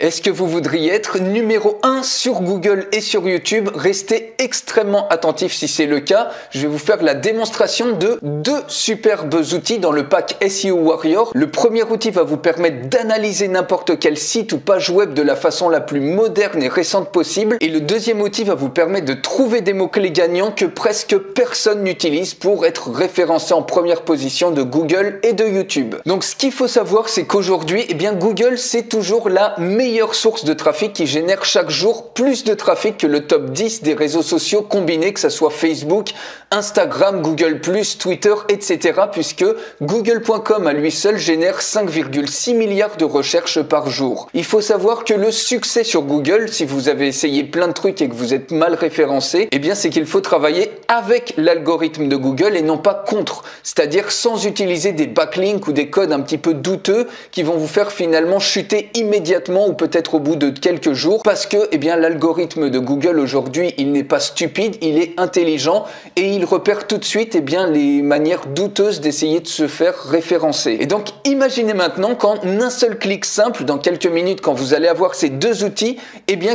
Est-ce que vous voudriez être numéro 1 sur Google et sur YouTube? Restez extrêmement attentif si c'est le cas. Je vais vous faire la démonstration de deux superbes outils dans le pack SEO Warrior. Le premier outil va vous permettre d'analyser n'importe quel site ou page web de la façon la plus moderne et récente possible. Et le deuxième outil va vous permettre de trouver des mots-clés gagnants que presque personne n'utilise pour être référencé en première position de Google et de YouTube. Donc ce qu'il faut savoir, c'est qu'aujourd'hui, Google, c'est toujours la meilleure source de trafic qui génère chaque jour plus de trafic que le top 10 des réseaux sociaux combinés, que ce soit Facebook, Instagram, Google+, Twitter, etc. puisque Google.com à lui seul génère 5,6 milliards de recherches par jour. Il faut savoir que le succès sur Google, si vous avez essayé plein de trucs et que vous êtes mal référencé, c'est qu'il faut travailler avec l'algorithme de Google et non pas contre, c'est-à-dire sans utiliser des backlinks ou des codes un petit peu douteux qui vont vous faire finalement chuter immédiatement ou peut-être au bout de quelques jours parce que l'algorithme de Google aujourd'hui, il n'est pas stupide, il est intelligent et il repère tout de suite les manières douteuses d'essayer de se faire référencer. Et donc imaginez maintenant qu'en un seul clic simple, dans quelques minutes, quand vous allez avoir ces deux outils,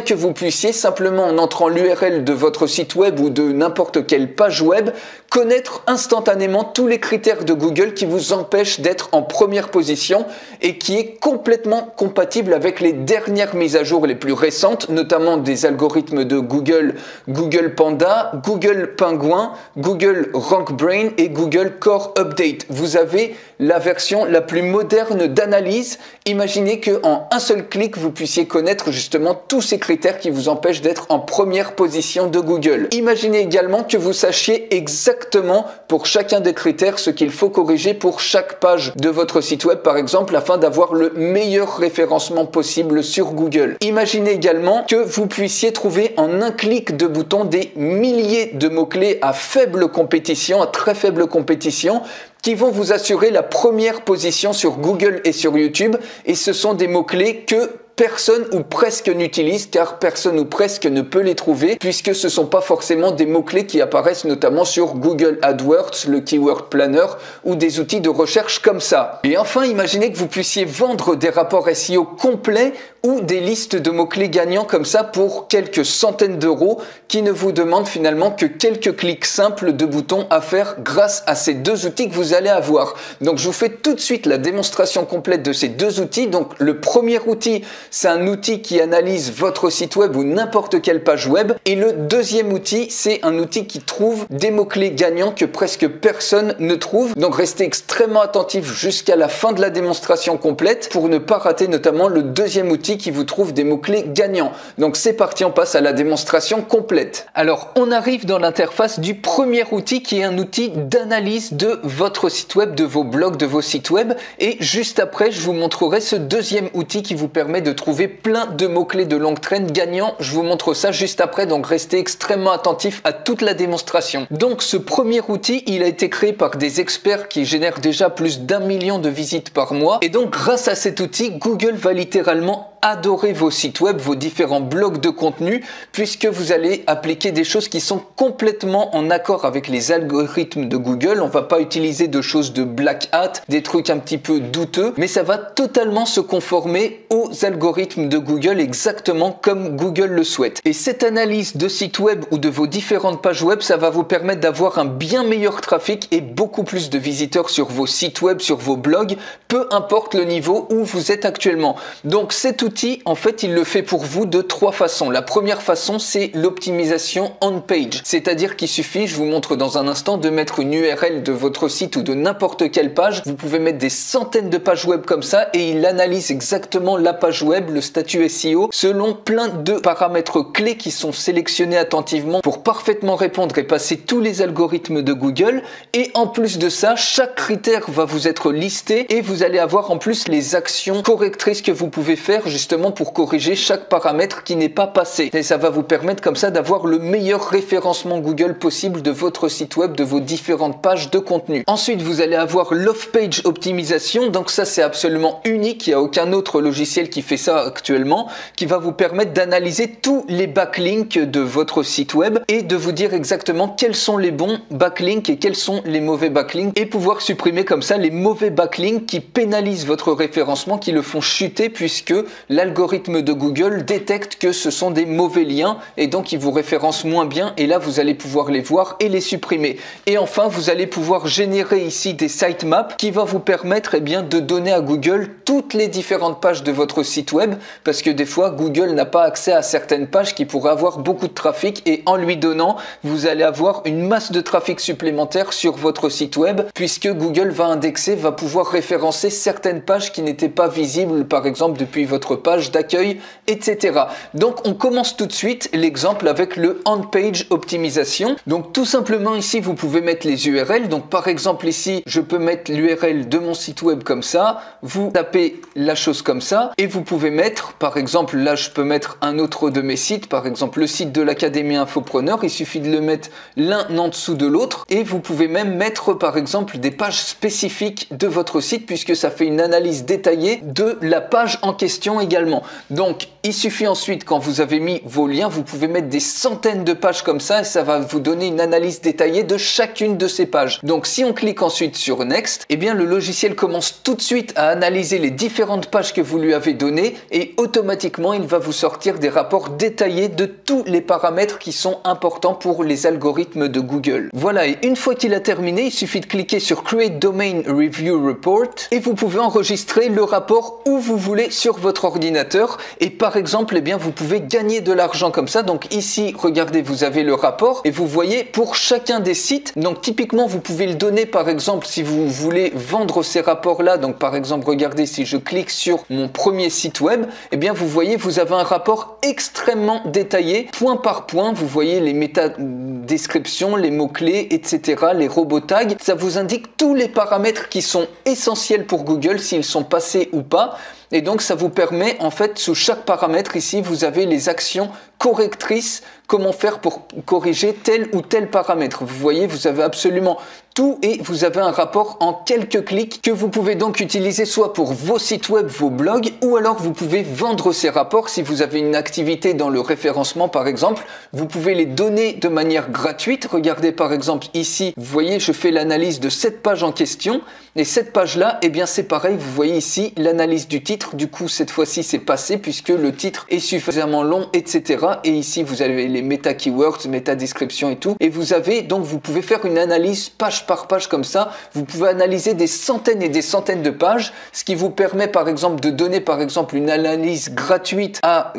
que vous puissiez simplement en entrant l'URL de votre site web ou de n'importe quelle page web, connaître instantanément tous les critères de Google qui vous empêchent d'être en première position et qui est complètement compatible avec les dernières mises à jour les plus récentes, notamment des algorithmes de Google, Google Panda, Google Penguin, Google RankBrain et Google Core Update. Vous avez la version la plus moderne d'analyse. Imaginez qu'en un seul clic, vous puissiez connaître justement tous ces critères qui vous empêchent d'être en première position de Google. Imaginez également que vous sachiez exactement pour chacun des critères ce qu'il faut corriger pour chaque page de votre site web, par exemple, afin d'avoir le meilleur référencement possible sur Google. Imaginez également que vous puissiez trouver en un clic de bouton des milliers de mots-clés à faible compétition, à très faible compétition, qui vont vous assurer la première position sur Google et sur YouTube. Et ce sont des mots-clés que personne ou presque n'utilise car personne ou presque ne peut les trouver puisque ce ne sont pas forcément des mots-clés qui apparaissent notamment sur Google AdWords, le Keyword Planner ou des outils de recherche comme ça. Et enfin, imaginez que vous puissiez vendre des rapports SEO complets ou des listes de mots-clés gagnants comme ça pour quelques centaines d'euros qui ne vous demandent finalement que quelques clics simples de boutons à faire grâce à ces deux outils que vous allez avoir. Donc je vous fais tout de suite la démonstration complète de ces deux outils. Donc le premier outil, c'est un outil qui analyse votre site web ou n'importe quelle page web. Et le deuxième outil, c'est un outil qui trouve des mots-clés gagnants que presque personne ne trouve. Donc restez extrêmement attentif jusqu'à la fin de la démonstration complète pour ne pas rater notamment le deuxième outil qui vous trouve des mots-clés gagnants. Donc c'est parti, on passe à la démonstration complète. Alors on arrive dans l'interface du premier outil qui est un outil d'analyse de votre site web, de vos blogs, de vos sites web. Et juste après, je vous montrerai ce deuxième outil qui vous permet de trouver plein de mots-clés de longue traîne gagnants. Je vous montre ça juste après, donc restez extrêmement attentifs à toute la démonstration. Donc ce premier outil, il a été créé par des experts qui génèrent déjà plus d'1 million de visites par mois. Et donc grâce à cet outil, Google va littéralement adorer vos sites web, vos différents blogs de contenu, puisque vous allez appliquer des choses qui sont complètement en accord avec les algorithmes de Google. On va pas utiliser de choses de black hat, des trucs un petit peu douteux, mais ça va totalement se conformer aux algorithmes de Google exactement comme Google le souhaite. Et cette analyse de site web ou de vos différentes pages web, ça va vous permettre d'avoir un bien meilleur trafic et beaucoup plus de visiteurs sur vos sites web, sur vos blogs, peu importe le niveau où vous êtes actuellement. Donc cet outil, en fait, il le fait pour vous de trois façons. La première façon, c'est l'optimisation on-page. C'est-à-dire qu'il suffit, je vous montre dans un instant, de mettre une URL de votre site ou de n'importe quelle page. Vous pouvez mettre des centaines de pages web comme ça et il analyse exactement la page web, le statut SEO, selon plein de paramètres clés qui sont sélectionnés attentivement pour parfaitement répondre et passer tous les algorithmes de Google. Et en plus de ça, chaque critère va vous être listé et vous allez avoir en plus les actions correctrices que vous pouvez faire justement pour corriger chaque paramètre qui n'est pas passé. Et ça va vous permettre comme ça d'avoir le meilleur référencement Google possible de votre site web, de vos différentes pages de contenu. Ensuite, vous allez avoir l'off-page optimisation. Donc ça, c'est absolument unique. Il n'y a aucun autre logiciel qui fait ça actuellement, qui va vous permettre d'analyser tous les backlinks de votre site web et de vous dire exactement quels sont les bons backlinks et quels sont les mauvais backlinks et pouvoir supprimer comme ça les mauvais backlinks qui pénalisent votre référencement, qui le font chuter puisque l'algorithme de Google détecte que ce sont des mauvais liens et donc il vous référence moins bien et là vous allez pouvoir les voir et les supprimer. Et enfin vous allez pouvoir générer ici des sitemaps qui va vous permettre de donner à Google toutes les différentes pages de votre site web parce que des fois Google n'a pas accès à certaines pages qui pourraient avoir beaucoup de trafic et en lui donnant vous allez avoir une masse de trafic supplémentaire sur votre site web puisque Google va indexer, va pouvoir référencer certaines pages qui n'étaient pas visibles par exemple depuis votre page d'accueil, etc. Donc on commence tout de suite l'exemple avec le on-page optimisation. Donc tout simplement ici vous pouvez mettre les URL. Donc par exemple ici je peux mettre l'URL de mon site web comme ça, vous tapez la chose comme ça et vous pouvez mettre par exemple là je peux mettre un autre de mes sites, par exemple le site de l'Académie Infopreneur, il suffit de le mettre l'un en dessous de l'autre et vous pouvez même mettre par exemple des pages spécifiques de votre site puisque ça fait une analyse détaillée de la page en question également. Donc il suffit ensuite quand vous avez mis vos liens, vous pouvez mettre des centaines de pages comme ça et ça va vous donner une analyse détaillée de chacune de ces pages. Donc si on clique ensuite sur Next, eh bien le logiciel commence tout de suite à analyser les différentes pages que vous lui avez données et automatiquement il va vous sortir des rapports détaillés de tous les paramètres qui sont importants pour les algorithmes de Google. Voilà, et une fois qu'il a terminé, il suffit de cliquer sur Create Domain Review Report et vous pouvez enregistrer le rapport où vous voulez sur votre ordinateur et par exemple, eh bien, vous pouvez gagner de l'argent comme ça. Donc ici, regardez, vous avez le rapport et vous voyez pour chacun des sites. Donc typiquement, vous pouvez le donner par exemple si vous voulez vendre ces rapports-là. Donc par exemple, regardez, si je clique sur mon premier site web, eh bien vous voyez, vous avez un rapport extrêmement détaillé, point par point. Vous voyez les métadescriptions, les mots-clés, etc., les robots tags. Ça vous indique tous les paramètres qui sont essentiels pour Google, s'ils sont passés ou pas. Et donc ça vous permet en fait sous chaque paramètre ici vous avez les actions correctrices, comment faire pour corriger tel ou tel paramètre. Vous voyez, vous avez absolument tout et vous avez un rapport en quelques clics que vous pouvez donc utiliser soit pour vos sites web, vos blogs, ou alors vous pouvez vendre ces rapports si vous avez une activité dans le référencement par exemple. Vous pouvez les donner de manière gratuite. Regardez par exemple ici, vous voyez, je fais l'analyse de cette page en question et cette page-là, eh bien c'est pareil, vous voyez ici l'analyse du titre. Du coup, cette fois-ci, c'est passé puisque le titre est suffisamment long, etc. Et ici, vous avez les méta keywords, méta description et tout. Et vous avez donc, vous pouvez faire une analyse page par page comme ça. Vous pouvez analyser des centaines et des centaines de pages, ce qui vous permet par exemple de donner par exemple une analyse gratuite à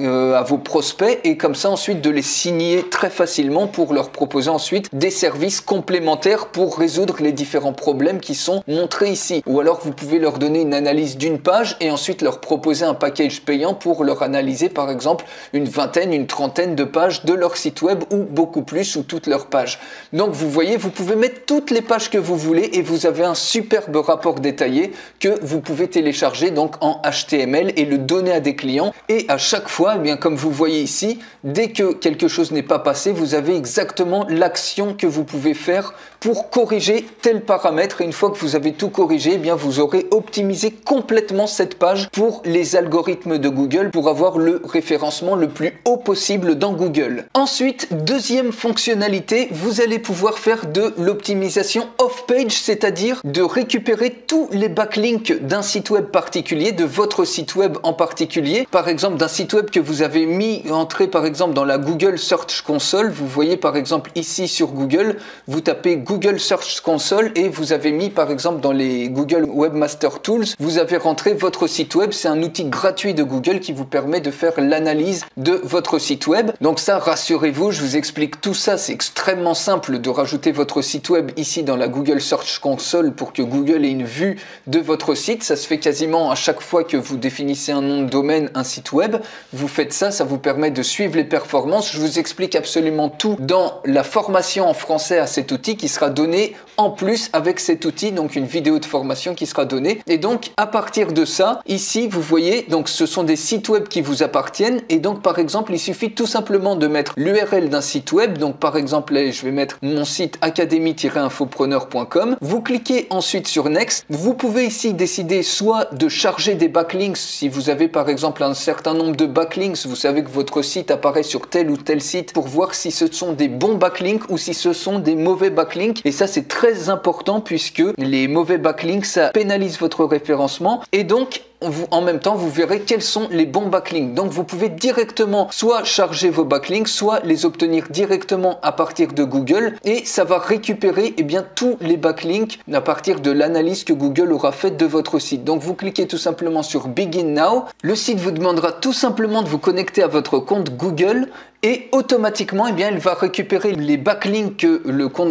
vos prospects et comme ça ensuite de les signer très facilement pour leur proposer ensuite des services complémentaires pour résoudre les différents problèmes qui sont montrés ici. Ou alors vous pouvez leur donner une analyse d'une page et ensuite leur proposer un package payant pour leur analyser par exemple une vingtaine, une trentaine de pages de leur site web ou beaucoup plus ou toutes leurs pages. Donc vous voyez, vous pouvez mettre toutes les pages que vous voulez et vous avez un superbe rapport détaillé que vous pouvez télécharger donc en HTML et le donner à des clients. Et à chaque fois, eh bien, comme vous voyez ici, dès que quelque chose n'est pas passé, vous avez exactement l'action que vous pouvez faire pour corriger tel paramètre. Et une fois que vous avez tout corrigé, eh bien, vous aurez optimisé complètement cette page pour les algorithmes de Google pour avoir le référencement le plus haut possible dans Google. Ensuite, deuxième fonctionnalité, vous allez pouvoir faire de l'optimisation off-page, c'est-à-dire de récupérer tous les backlinks d'un site web particulier, de votre site web en particulier. Par exemple, d'un site web que vous avez entré par exemple dans la Google Search Console. Vous voyez par exemple ici sur Google, vous tapez Google Search Console et vous avez mis par exemple dans les Google Webmaster Tools, vous avez rentré votre site web. C'est un outil gratuit de Google qui vous permet de faire l'analyse de votre site web. Donc ça, rassurez-vous, je vous explique tout ça. C'est extrêmement simple de rajouter votre site web ici dans la Google Search Console pour que Google ait une vue de votre site. Ça se fait quasiment à chaque fois que vous définissez un nom de domaine, un site web. Vous faites ça, ça vous permet de suivre les performances. Je vous explique absolument tout dans la formation en français à cet outil qui sera donnée en plus avec cet outil, donc une vidéo de formation qui sera donnée. Et donc à partir de ça, ici vous voyez, donc ce sont des sites web qui vous appartiennent et donc par exemple il suffit tout simplement de mettre l'URL d'un site web. Donc par exemple là, je vais mettre mon site académie-infopreneur.com. Vous cliquez ensuite sur Next. Vous pouvez ici décider soit de charger des backlinks si vous avez par exemple un certain nombre de backlinks. Vous savez que votre site apparaît sur tel ou tel site pour voir si ce sont des bons backlinks ou si ce sont des mauvais backlinks. Et ça c'est très important puisque les mauvais backlinks ça pénalise votre référencement et donc en même temps, vous verrez quels sont les bons backlinks. Donc, vous pouvez directement soit charger vos backlinks, soit les obtenir directement à partir de Google et ça va récupérer tous les backlinks à partir de l'analyse que Google aura faite de votre site. Donc, vous cliquez tout simplement sur Begin Now. Le site vous demandera tout simplement de vous connecter à votre compte Google et automatiquement, il va récupérer les backlinks que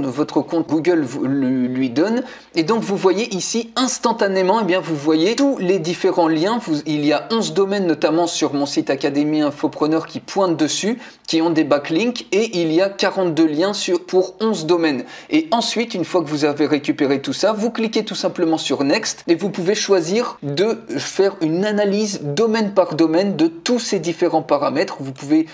votre compte Google lui donne. Et donc, vous voyez ici, instantanément, vous voyez tous les différents liens. Il y a 11 domaines, notamment sur mon site Académie Infopreneur, qui pointent dessus, qui ont des backlinks. Et il y a 42 liens pour 11 domaines. Et ensuite, une fois que vous avez récupéré tout ça, vous cliquez tout simplement sur Next. Et vous pouvez choisir de faire une analyse domaine par domaine de tous ces différents paramètres. Vous pouvez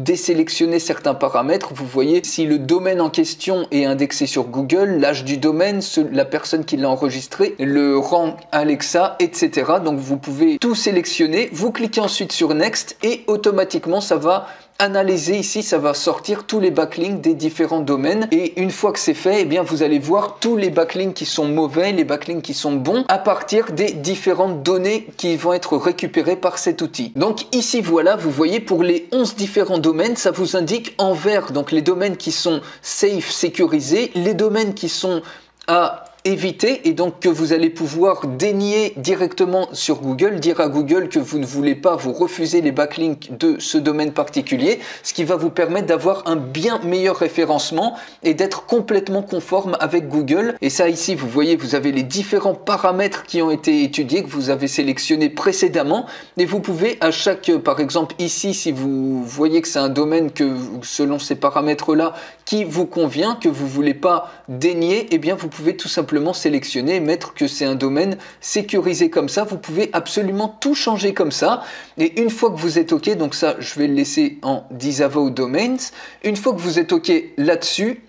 désélectionner certains paramètres. Vous voyez si le domaine en question est indexé sur Google, l'âge du domaine, la personne qui l'a enregistré, le rang Alexa, etc. Donc vous pouvez tout sélectionner. Vous cliquez ensuite sur Next et automatiquement ça va analyser ici, ça va sortir tous les backlinks des différents domaines et une fois que c'est fait, vous allez voir tous les backlinks qui sont mauvais, les backlinks qui sont bons à partir des différentes données qui vont être récupérées par cet outil. Donc ici voilà, vous voyez pour les 11 différents domaines, ça vous indique en vert donc les domaines qui sont safe, sécurisés, les domaines qui sont à éviter et donc que vous allez pouvoir dénier directement sur Google, dire à Google que vous ne voulez pas, vous refusez les backlinks de ce domaine particulier, ce qui va vous permettre d'avoir un bien meilleur référencement et d'être complètement conforme avec Google. Et ça ici, vous voyez, vous avez les différents paramètres qui ont été étudiés, que vous avez sélectionnés précédemment et vous pouvez à chaque, par exemple ici, si vous voyez que c'est un domaine que selon ces paramètres-là qui vous convient, que vous voulez pas dénier, vous pouvez tout simplement sélectionner et mettre que c'est un domaine sécurisé comme ça. Vous pouvez absolument tout changer comme ça. Et une fois que vous êtes OK, donc ça, je vais le laisser en Disavow Domains. Une fois que vous êtes OK là-dessus,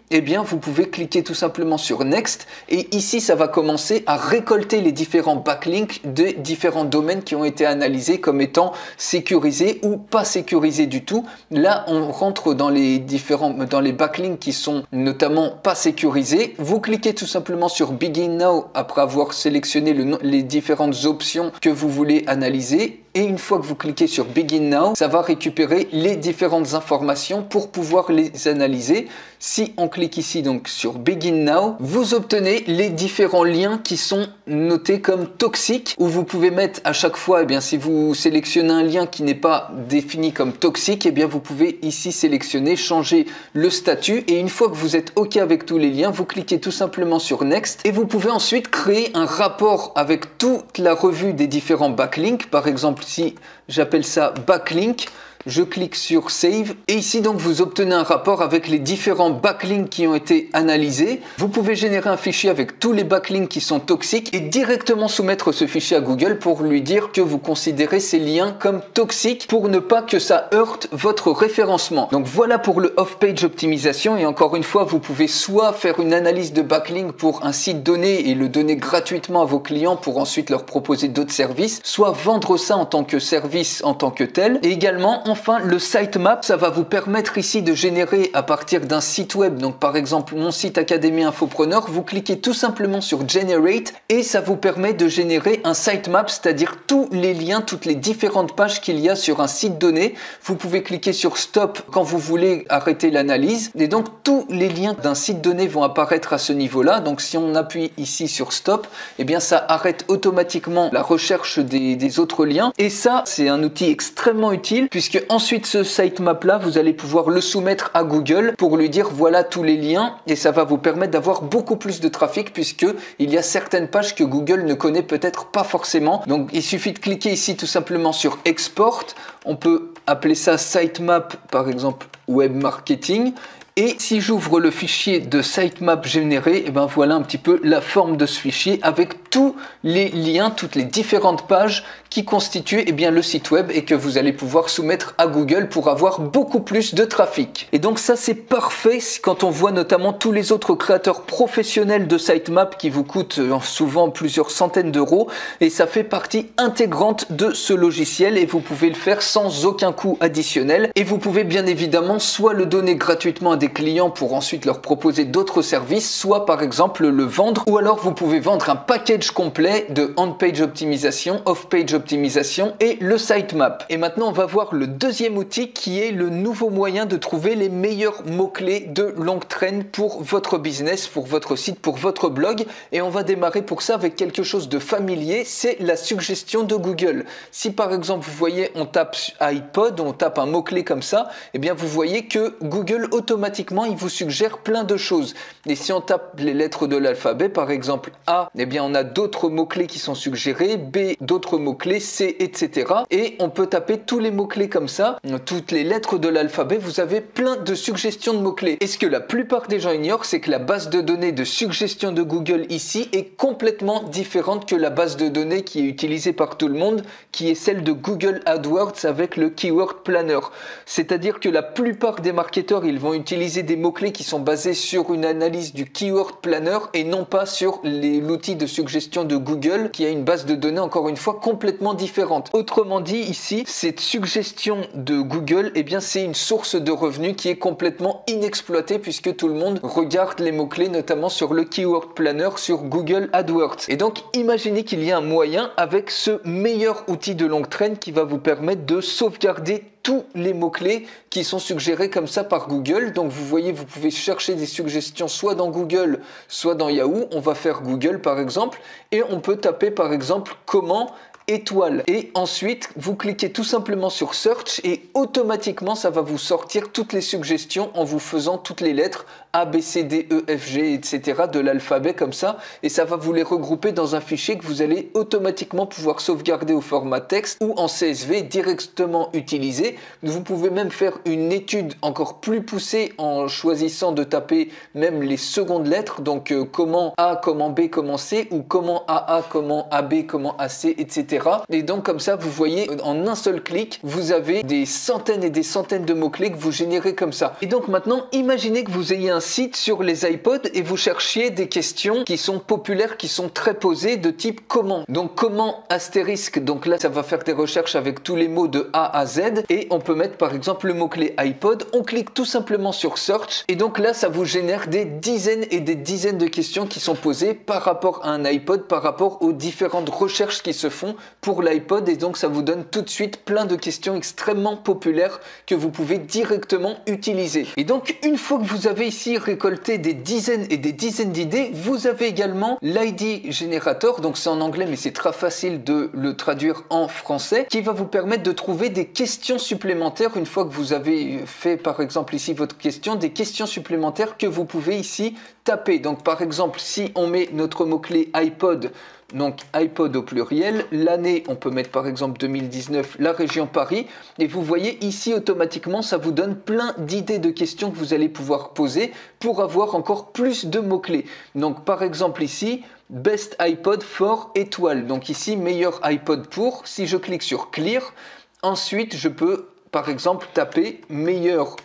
vous pouvez cliquer tout simplement sur Next et ici ça va commencer à récolter les différents backlinks des différents domaines qui ont été analysés comme étant sécurisés ou pas sécurisés du tout. Là on rentre dans les backlinks qui sont notamment pas sécurisés. Vous cliquez tout simplement sur Begin Now après avoir sélectionné les différentes options que vous voulez analyser. Et une fois que vous cliquez sur Begin Now, ça va récupérer les différentes informations pour pouvoir les analyser. Si on clique ici donc sur Begin Now, vous obtenez les différents liens qui sont notés comme toxiques, où vous pouvez mettre à chaque fois, si vous sélectionnez un lien qui n'est pas défini comme toxique, vous pouvez ici sélectionner, changer le statut et une fois que vous êtes OK avec tous les liens, vous cliquez tout simplement sur Next et vous pouvez ensuite créer un rapport avec toute la revue des différents backlinks. Par exemple, si j'appelle ça backlink, je clique sur Save et ici donc vous obtenez un rapport avec les différents backlinks qui ont été analysés. Vous pouvez générer un fichier avec tous les backlinks qui sont toxiques et directement soumettre ce fichier à Google pour lui dire que vous considérez ces liens comme toxiques pour ne pas que ça heurte votre référencement. Donc voilà pour le off-page optimisation et encore une fois vous pouvez soit faire une analyse de backlink pour un site donné et le donner gratuitement à vos clients pour ensuite leur proposer d'autres services, soit vendre ça en tant que service en tant que tel et également enfin, le sitemap, ça va vous permettre ici de générer à partir d'un site web, donc par exemple mon site Académie Infopreneur, vous cliquez tout simplement sur Generate et ça vous permet de générer un sitemap, c'est-à-dire tous les liens, toutes les différentes pages qu'il y a sur un site donné. Vous pouvez cliquer sur Stop quand vous voulez arrêter l'analyse et donc tous les liens d'un site donné vont apparaître à ce niveau-là. Donc si on appuie ici sur Stop, ça arrête automatiquement la recherche des autres liens et ça, c'est un outil extrêmement utile puisque ensuite ce sitemap là vous allez pouvoir le soumettre à Google pour lui dire voilà tous les liens et ça va vous permettre d'avoir beaucoup plus de trafic puisque il y a certaines pages que Google ne connaît peut-être pas forcément. Donc il suffit de cliquer ici tout simplement sur Export, on peut appeler ça sitemap par exemple web marketing. Et si j'ouvre le fichier de sitemap généré, voilà un petit peu la forme de ce fichier avec tous les liens, toutes les différentes pages qui constituent le site web et que vous allez pouvoir soumettre à Google pour avoir beaucoup plus de trafic. Et donc ça c'est parfait quand on voit notamment tous les autres créateurs professionnels de sitemap qui vous coûtent souvent plusieurs centaines d'euros et ça fait partie intégrante de ce logiciel et vous pouvez le faire sans aucun coût additionnel et vous pouvez bien évidemment soit le donner gratuitement à des clients pour ensuite leur proposer d'autres services, soit par exemple le vendre, ou alors vous pouvez vendre un package complet de on-page optimisation, off-page optimisation et le sitemap. Et maintenant on va voir le deuxième outil qui est le nouveau moyen de trouver les meilleurs mots-clés de longue traîne pour votre business, pour votre site, pour votre blog. Et on va démarrer pour ça avec quelque chose de familier, c'est la suggestion de Google. Si par exemple vous voyez on tape iPod, on tape un mot-clé comme ça, et bien vous voyez que Google automatiquement il vous suggère plein de choses. Et si on tape les lettres de l'alphabet, par exemple A, et bien on a d'autres mots-clés qui sont suggérés, B, d'autres mots-clés, C, etc. Et on peut taper tous les mots-clés comme ça, toutes les lettres de l'alphabet, vous avez plein de suggestions de mots-clés. Et ce que la plupart des gens ignorent, c'est que la base de données de suggestion de Google ici est complètement différente que la base de données qui est utilisée par tout le monde, qui est celle de Google AdWords avec le Keyword Planner. C'est-à-dire que la plupart des marketeurs, ils vont utiliser des mots-clés qui sont basés sur une analyse du Keyword Planner et non pas sur l'outil de suggestion de Google qui a une base de données encore une fois complètement différente. Autrement dit ici, cette suggestion de Google, eh bien c'est une source de revenus qui est complètement inexploitée puisque tout le monde regarde les mots-clés notamment sur le Keyword Planner sur Google AdWords. Et donc imaginez qu'il y a un moyen avec ce meilleur outil de longue traîne qui va vous permettre de sauvegarder tous les mots-clés qui sont suggérés comme ça par Google. Donc vous voyez, vous pouvez chercher des suggestions soit dans Google, soit dans Yahoo. On va faire Google par exemple et on peut taper par exemple comment étoile. Et ensuite, vous cliquez tout simplement sur Search et automatiquement, ça va vous sortir toutes les suggestions en vous faisant toutes les lettres A, B, C, D, E, F, G, etc. de l'alphabet comme ça. Et ça va vous les regrouper dans un fichier que vous allez automatiquement pouvoir sauvegarder au format texte ou en CSV directement utilisé. Vous pouvez même faire une étude encore plus poussée en choisissant de taper même les secondes lettres. Donc comment A, comment B, comment C ou comment AA, comment AB, comment AC, etc. Et donc comme ça, vous voyez, en un seul clic, vous avez des centaines et des centaines de mots-clés que vous générez comme ça. Et donc maintenant, imaginez que vous ayez un site sur les iPods et vous cherchiez des questions qui sont populaires, qui sont très posées de type comment. Donc comment astérisque, donc là ça va faire des recherches avec tous les mots de A à Z et on peut mettre par exemple le mot-clé iPod, on clique tout simplement sur Search et donc là ça vous génère des dizaines et des dizaines de questions qui sont posées par rapport à un iPod, par rapport aux différentes recherches qui se font pour l'iPod et donc ça vous donne tout de suite plein de questions extrêmement populaires que vous pouvez directement utiliser. Et donc une fois que vous avez ici récolté des dizaines et des dizaines d'idées, vous avez également l'ID Generator, donc c'est en anglais mais c'est très facile de le traduire en français, qui va vous permettre de trouver des questions supplémentaires une fois que vous avez fait par exemple ici votre question, des questions supplémentaires que vous pouvez ici taper. Donc par exemple si on met notre mot-clé iPod, donc iPod au pluriel, l'année on peut mettre par exemple 2019, la région Paris, et vous voyez ici automatiquement ça vous donne plein d'idées de questions que vous allez pouvoir poser pour avoir encore plus de mots-clés. Donc par exemple ici, Best iPod for étoile, donc ici meilleur iPod pour, si je clique sur Clear, ensuite je peux par exemple taper meilleur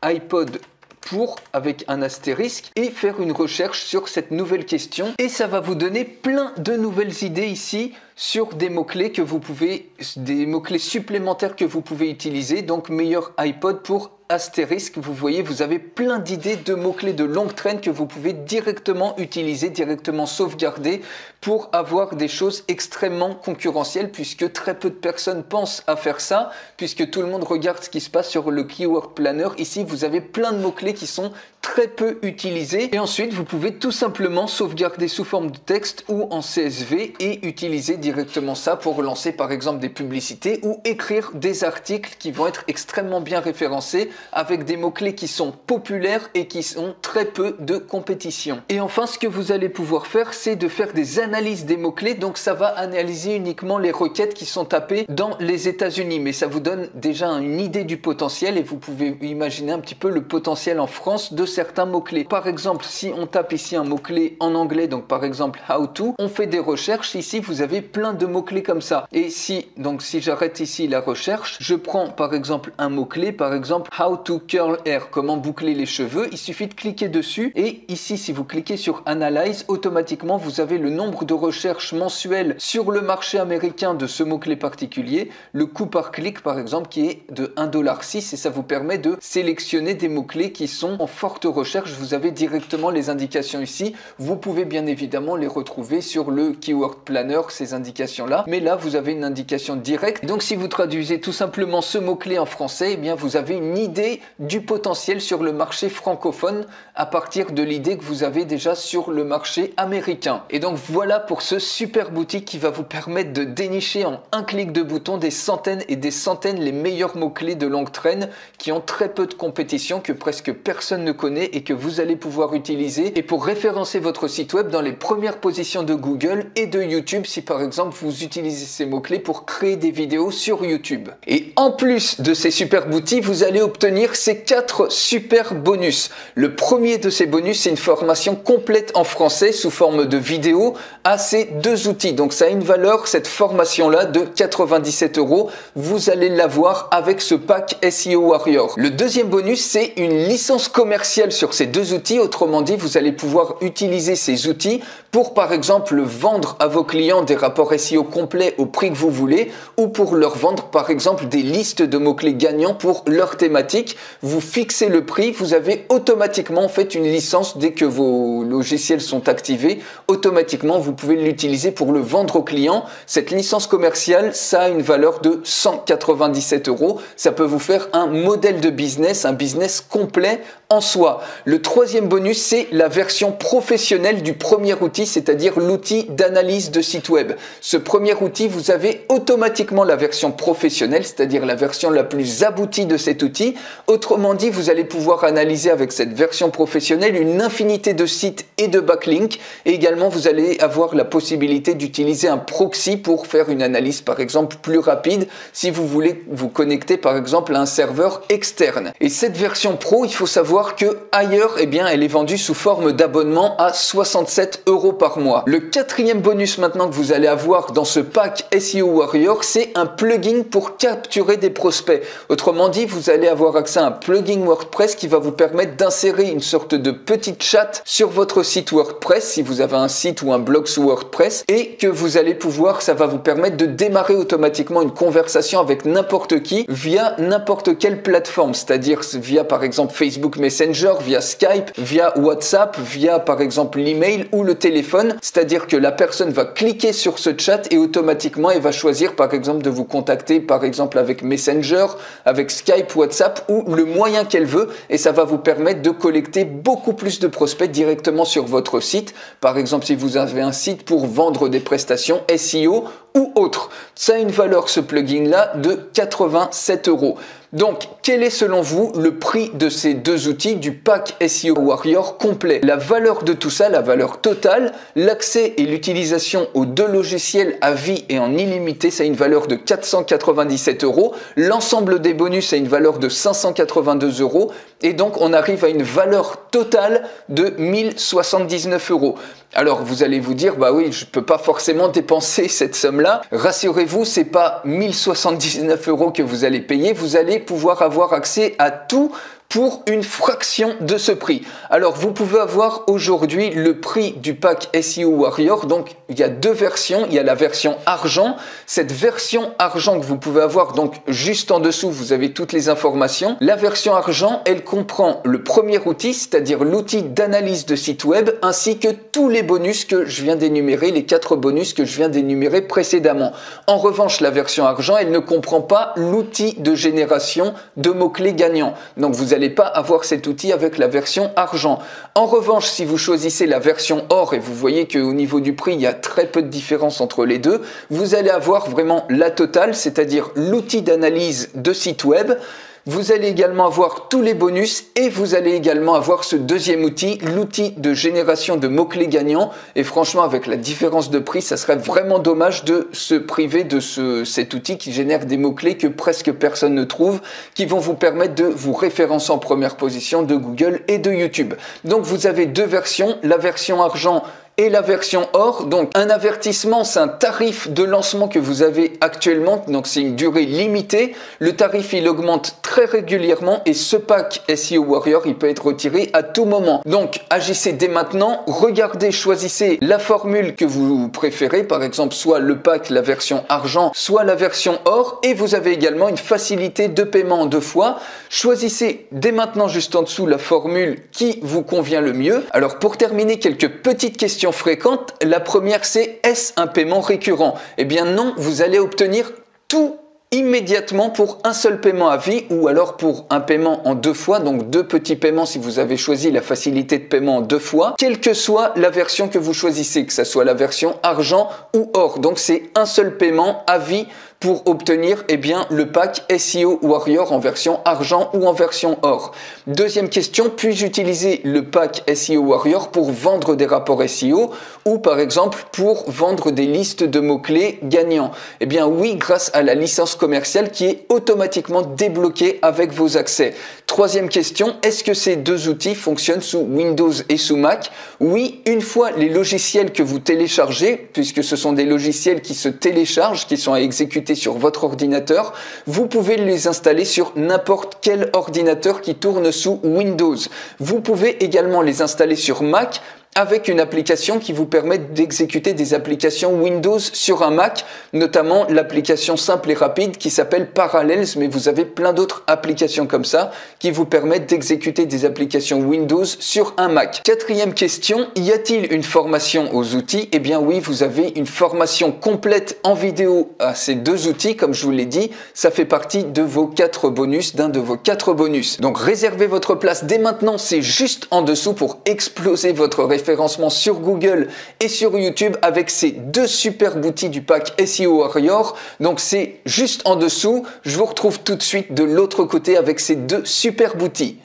iPod pour avec un astérisque et faire une recherche sur cette nouvelle question et ça va vous donner plein de nouvelles idées ici sur des mots-clés que vous pouvez, des mots-clés supplémentaires que vous pouvez utiliser. Donc meilleur iPod pour astérisque, vous voyez, vous avez plein d'idées de mots-clés de longue traîne que vous pouvez directement utiliser, directement sauvegarder pour avoir des choses extrêmement concurrentielles puisque très peu de personnes pensent à faire ça, puisque tout le monde regarde ce qui se passe sur le Keyword Planner. Ici, vous avez plein de mots-clés qui sont très peu utilisés et ensuite vous pouvez tout simplement sauvegarder sous forme de texte ou en CSV et utiliser directement ça pour lancer par exemple des publicités ou écrire des articles qui vont être extrêmement bien référencés avec des mots-clés qui sont populaires et qui ont très peu de compétition. Et enfin, ce que vous allez pouvoir faire, c'est de faire des analyses des mots-clés. Donc ça va analyser uniquement les requêtes qui sont tapées dans les États-Unis, mais ça vous donne déjà une idée du potentiel et vous pouvez imaginer un petit peu le potentiel en France de certains mots-clés. Par exemple, si on tape ici un mot-clé en anglais, donc par exemple how to, on fait des recherches. Ici, vous avez plein de mots-clés comme ça. Et si j'arrête ici la recherche, je prends par exemple un mot-clé, par exemple how to curl hair, comment boucler les cheveux. Il suffit de cliquer dessus et ici, si vous cliquez sur Analyze, automatiquement vous avez le nombre de recherches mensuelles sur le marché américain de ce mot-clé particulier, le coût par clic par exemple qui est de 1,06 $, et ça vous permet de sélectionner des mots-clés qui sont en forte recherche. Vous avez directement les indications ici. Vous pouvez bien évidemment les retrouver sur le Keyword Planner, ces indications-là, mais là vous avez une indication directe. Donc si vous traduisez tout simplement ce mot-clé en français, eh bien vous avez une idée du potentiel sur le marché francophone à partir de l'idée que vous avez déjà sur le marché américain. Et donc voilà pour ce super outil qui va vous permettre de dénicher en un clic de bouton des centaines et des centaines les meilleurs mots-clés de longue traîne qui ont très peu de compétition, que presque personne ne connaît et que vous allez pouvoir utiliser et pour référencer votre site web dans les premières positions de Google et de YouTube si par exemple vous utilisez ces mots-clés pour créer des vidéos sur YouTube. Et en plus de ces super outils, vous allez obtenir ces 4 super bonus. Le premier de ces bonus, c'est une formation complète en français sous forme de vidéo à ces 2 outils. Donc ça a une valeur, cette formation-là, de 97 €. Vous allez l'avoir avec ce pack SEO Warrior. Le deuxième bonus, c'est une licence commerciale sur ces 2 outils. Autrement dit, vous allez pouvoir utiliser ces outils pour par exemple vendre à vos clients des rapports SEO complets au prix que vous voulez, ou pour leur vendre par exemple des listes de mots-clés gagnants pour leur thématique. Vous fixez le prix, vous avez automatiquement en fait une licence dès que vos logiciels sont activés. Automatiquement, vous pouvez l'utiliser pour le vendre aux clients. Cette licence commerciale, ça a une valeur de 197 €. Ça peut vous faire un modèle de business, un business complet en soi. Le troisième bonus, c'est la version professionnelle du premier outil, c'est-à-dire l'outil d'analyse de site web. Ce premier outil, vous avez automatiquement la version professionnelle, c'est-à-dire la version la plus aboutie de cet outil. Autrement dit, vous allez pouvoir analyser avec cette version professionnelle une infinité de sites et de backlinks. Et également, vous allez avoir la possibilité d'utiliser un proxy pour faire une analyse, par exemple, plus rapide si vous voulez vous connecter, par exemple, à un serveur externe. Et cette version pro, il faut savoir que ailleurs, eh bien, elle est vendue sous forme d'abonnement à 67 € par mois. Le quatrième bonus maintenant que vous allez avoir dans ce pack SEO Warrior, c'est un plugin pour capturer des prospects. Autrement dit, vous allez avoir accès à un plugin WordPress qui va vous permettre d'insérer une sorte de petite chat sur votre site WordPress si vous avez un site ou un blog sous WordPress, et que vous allez pouvoir, ça va vous permettre de démarrer automatiquement une conversation avec n'importe qui via n'importe quelle plateforme, c'est-à-dire via par exemple Facebook Messenger, via Skype, via WhatsApp, via par exemple l'email ou le téléphone. C'est-à-dire que la personne va cliquer sur ce chat et automatiquement elle va choisir par exemple de vous contacter par exemple avec Messenger, avec Skype, WhatsApp ou le moyen qu'elle veut, et ça va vous permettre de collecter beaucoup plus de prospects directement sur votre site. Par exemple, si vous avez un site pour vendre des prestations SEO ou autre. Ça a une valeur, ce plugin-là, de 87 €. Donc, quel est selon vous le prix de ces 2 outils du pack SEO Warrior complet? La valeur de tout ça, la valeur totale, l'accès et l'utilisation aux 2 logiciels à vie et en illimité, ça a une valeur de 497 €. L'ensemble des bonus a une valeur de 582 €. Et donc, on arrive à une valeur totale de 1079 €. Alors, vous allez vous dire, bah oui, je peux pas forcément dépenser cette somme-là. Rassurez-vous, c'est pas 1079 € que vous allez payer. Vous allez pouvoir avoir accès à tout pour une fraction de ce prix. Alors, vous pouvez avoir aujourd'hui le prix du pack SEO Warrior. Donc, il y a 2 versions. Il y a la version argent. Cette version argent que vous pouvez avoir, donc juste en dessous, vous avez toutes les informations. La version argent, elle comprend le premier outil, c'est-à-dire l'outil d'analyse de site web, ainsi que tous les bonus que je viens d'énumérer, les 4 bonus que je viens d'énumérer précédemment. En revanche, la version argent, elle ne comprend pas l'outil de génération de mots-clés gagnants. Donc, vous allez pas avoir cet outil avec la version argent. En revanche, si vous choisissez la version or, et vous voyez qu'au niveau du prix, il y a très peu de différence entre les deux, vous allez avoir vraiment la totale, c'est-à-dire l'outil d'analyse de site web. Vous allez également avoir tous les bonus et vous allez également avoir ce deuxième outil, l'outil de génération de mots-clés gagnants. Et franchement, avec la différence de prix, ça serait vraiment dommage de se priver de cet outil qui génère des mots-clés que presque personne ne trouve, qui vont vous permettre de vous référencer en première position de Google et de YouTube. Donc vous avez 2 versions, la version argent et la version Or. Donc un avertissement, c'est un tarif de lancement que vous avez actuellement, donc c'est une durée limitée. Le tarif il augmente très régulièrement et ce pack SEO Warrior il peut être retiré à tout moment. Donc agissez dès maintenant, regardez, choisissez la formule que vous préférez, par exemple soit le pack, la version argent, soit la version or, et vous avez également une facilité de paiement en 2 fois. Choisissez dès maintenant juste en dessous la formule qui vous convient le mieux. Alors pour terminer, quelques petites questions fréquentes. La première c'est: est-ce un paiement récurrent? Eh bien non, vous allez obtenir tout immédiatement pour un seul paiement à vie, ou alors pour un paiement en 2 fois, donc 2 petits paiements si vous avez choisi la facilité de paiement en 2 fois, quelle que soit la version que vous choisissez, que ce soit la version argent ou or. Donc c'est un seul paiement à vie pour obtenir le pack SEO Warrior en version argent ou en version or. Deuxième question, puis-je utiliser le pack SEO Warrior pour vendre des rapports SEO ou par exemple pour vendre des listes de mots-clés gagnants? Eh bien oui, grâce à la licence commerciale qui est automatiquement débloquée avec vos accès. Troisième question, est-ce que ces 2 outils fonctionnent sous Windows et sous Mac? Oui, une fois les logiciels que vous téléchargez, puisque ce sont des logiciels qui se téléchargent, qui sont à exécuter sur votre ordinateur, vous pouvez les installer sur n'importe quel ordinateur qui tourne sous Windows. Vous pouvez également les installer sur Mac avec une application qui vous permet d'exécuter des applications Windows sur un Mac, notamment l'application simple et rapide qui s'appelle Parallels, mais vous avez plein d'autres applications comme ça qui vous permettent d'exécuter des applications Windows sur un Mac. Quatrième question, y a-t-il une formation aux outils? Eh bien oui, vous avez une formation complète en vidéo à ces 2 outils, comme je vous l'ai dit, ça fait partie de vos 4 bonus, d'un de vos 4 bonus. Donc réservez votre place dès maintenant, c'est juste en dessous pour exploser votre référencement sur Google et sur YouTube avec ces 2 superbes outils du pack SEO Warrior. Donc c'est juste en dessous. Je vous retrouve tout de suite de l'autre côté avec ces 2 superbes outils.